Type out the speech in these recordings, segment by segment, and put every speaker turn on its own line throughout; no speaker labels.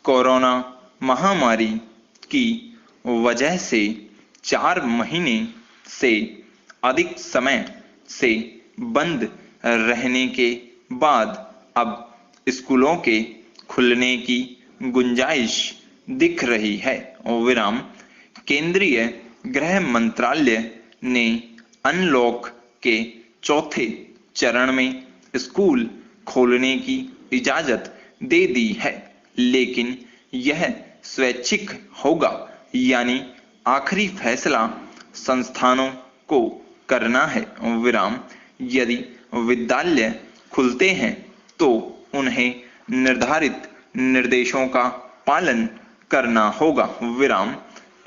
Corona महामारी की वजह से 4 महीने से अधिक समय से बंद रहने के बाद अब स्कूलों के खुलने की गुंजाइश दिख रही है। विराम केंद्रीय गृह मंत्रालय ने अनलॉक के चौथे चरण में स्कूल खोलने की इजाजत दे दी है, लेकिन यह स्वैच्छिक होगा, यानी आखिरी फैसला संस्थानों को करना है। विराम यदि विद्यालय खुलते हैं तो उन्हें निर्धारित निर्देशों का पालन करना होगा। विराम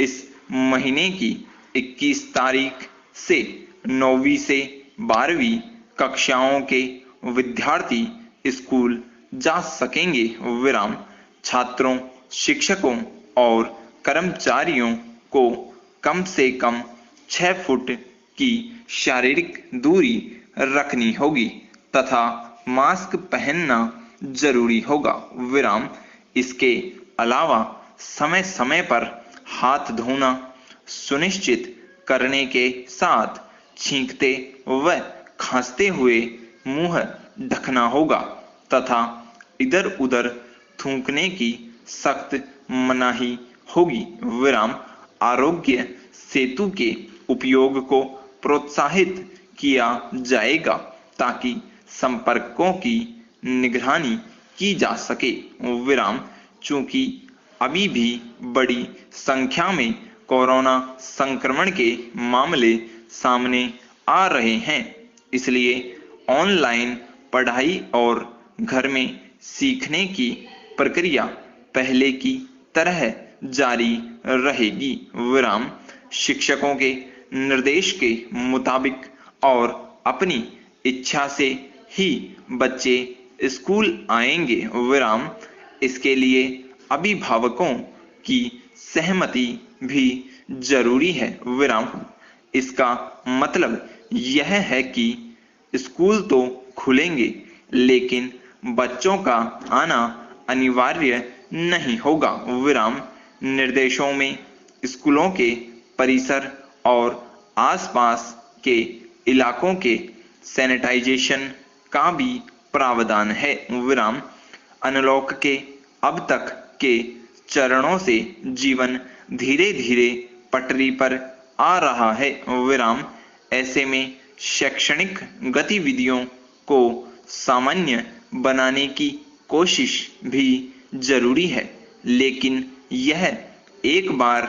इस महीने की 21 तारीख से 9वीं से 12वीं कक्षाओं के विद्यार्थी स्कूल जा सकेंगे। विराम छात्रों, शिक्षकों और कर्मचारियों को कम से कम 6 फुट की शारीरिक दूरी रखनी होगी तथा मास्क पहनना जरूरी होगा। विराम इसके अलावा समय समय पर हाथ धोना सुनिश्चित करने के साथ छींकते व खांसते हुए मुंह ढकना होगा तथा इधर उधर थूकने की सख्त मनाही होगी। विराम आरोग्य सेतु के उपयोग को प्रोत्साहित किया जाएगा ताकि संपर्कों की निगरानी की जा सके। विराम चूंकि अभी भी बड़ी संख्या में कोरोना संक्रमण के मामले सामने आ रहे हैं, इसलिए ऑनलाइन पढ़ाई और घर में सीखने की प्रक्रिया पहले की तरह जारी रहेगी। विराम शिक्षकों के निर्देश के मुताबिक और अपनी इच्छा से ही बच्चे स्कूल आएंगे। विराम इसके लिए अभिभावकों की सहमति भी जरूरी है। विराम इसका मतलब यह है कि स्कूल तो खुलेंगे, लेकिन बच्चों का आना अनिवार्य नहीं होगा। विराम निर्देशों में स्कूलों के परिसर और आसपास के इलाकों के सैनिटाइजेशन का भी प्रावधान है। विराम अनलॉक के अब तक के चरणों से जीवन धीरे धीरे पटरी पर आ रहा है। विराम ऐसे में शैक्षणिक गतिविधियों को सामान्य बनाने की कोशिश भी जरूरी है, लेकिन यह एक बार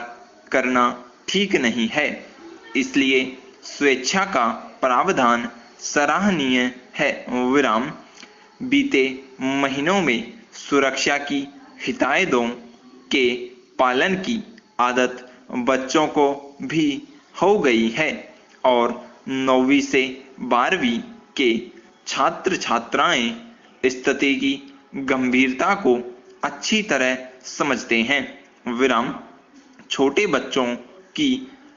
करना ठीक नहीं है, इसलिए स्वेच्छा का प्रावधान सराहनीय है। विराम बीते महीनों में सुरक्षा की हिदायतों के पालन की आदत बच्चों को भी हो गई है और 9वीं से 12वीं के छात्र छात्राएं स्थिति की गंभीरता को अच्छी तरह समझते हैं। विराम छोटे बच्चों की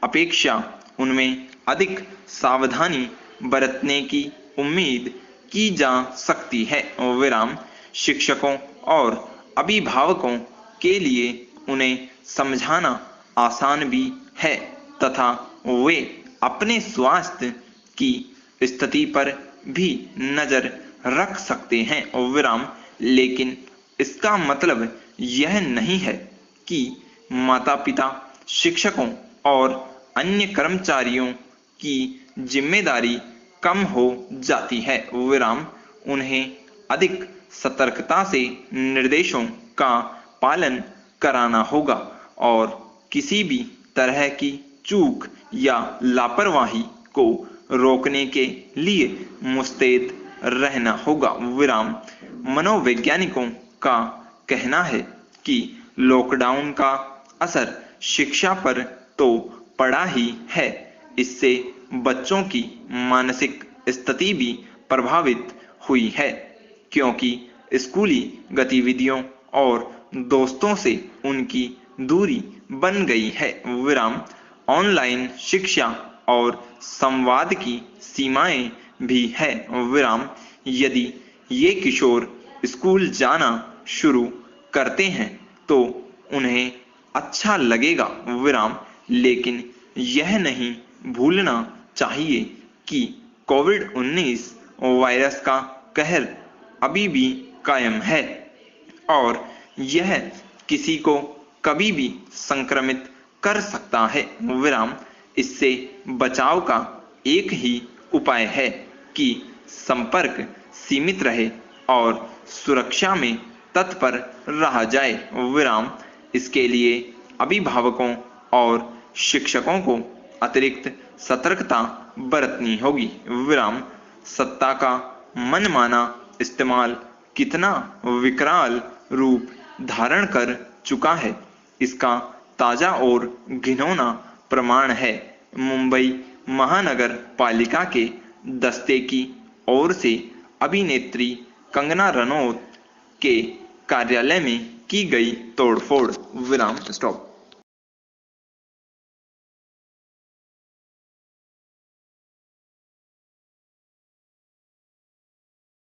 अपेक्षा उनमें अधिक सावधानी बरतने की उम्मीद की जा सकती है। विराम शिक्षकों और अभिभावकों के लिए उन्हें समझाना आसान भी है तथा वे अपने स्वास्थ्य की स्थिति पर भी नजर रख सकते हैं। विराम लेकिन इसका मतलब यह नहीं है कि माता पिता, शिक्षकों और अन्य कर्मचारियों की जिम्मेदारी कम हो जाती है। विराम उन्हें अधिक सतर्कता से निर्देशों का पालन कराना होगा और किसी भी तरह की चूक या लापरवाही को रोकने के लिए मुस्तैद रहना होगा। विराम मनोवैज्ञानिकों का कहना है कि लॉकडाउन का असर शिक्षा पर तो पड़ा ही है, इससे बच्चों की मानसिक स्थिति भी प्रभावित हुई है, क्योंकि स्कूली गतिविधियों और दोस्तों से उनकी दूरी बन गई है। विराम ऑनलाइन शिक्षा और संवाद की सीमाएं भी है। विराम यदि ये किशोर स्कूल जाना शुरू करते हैं तो उन्हें अच्छा लगेगा विराम, लेकिन यह नहीं भूलना चाहिए कि कोविड-19 वायरस का कहर अभी भी कायम है और यह किसी को कभी भी संक्रमित कर सकता है विराम। इससे बचाव का एक ही उपाय है कि संपर्क सीमित रहे और सुरक्षा में तत्पर रहा जाए विराम। इसके लिए अभिभावकों और शिक्षकों को अतिरिक्त सतर्कता बरतनी होगी विराम। सत्ता का मनमाना इस्तेमाल कितना विकराल रूप धारण कर चुका है, इसका ताजा और घिनौना प्रमाण है मुंबई महानगर पालिका के दस्ते की ओर से अभिनेत्री कंगना रनौत के कार्यालय में की गई तोड़फोड़ विराम। स्टॉप।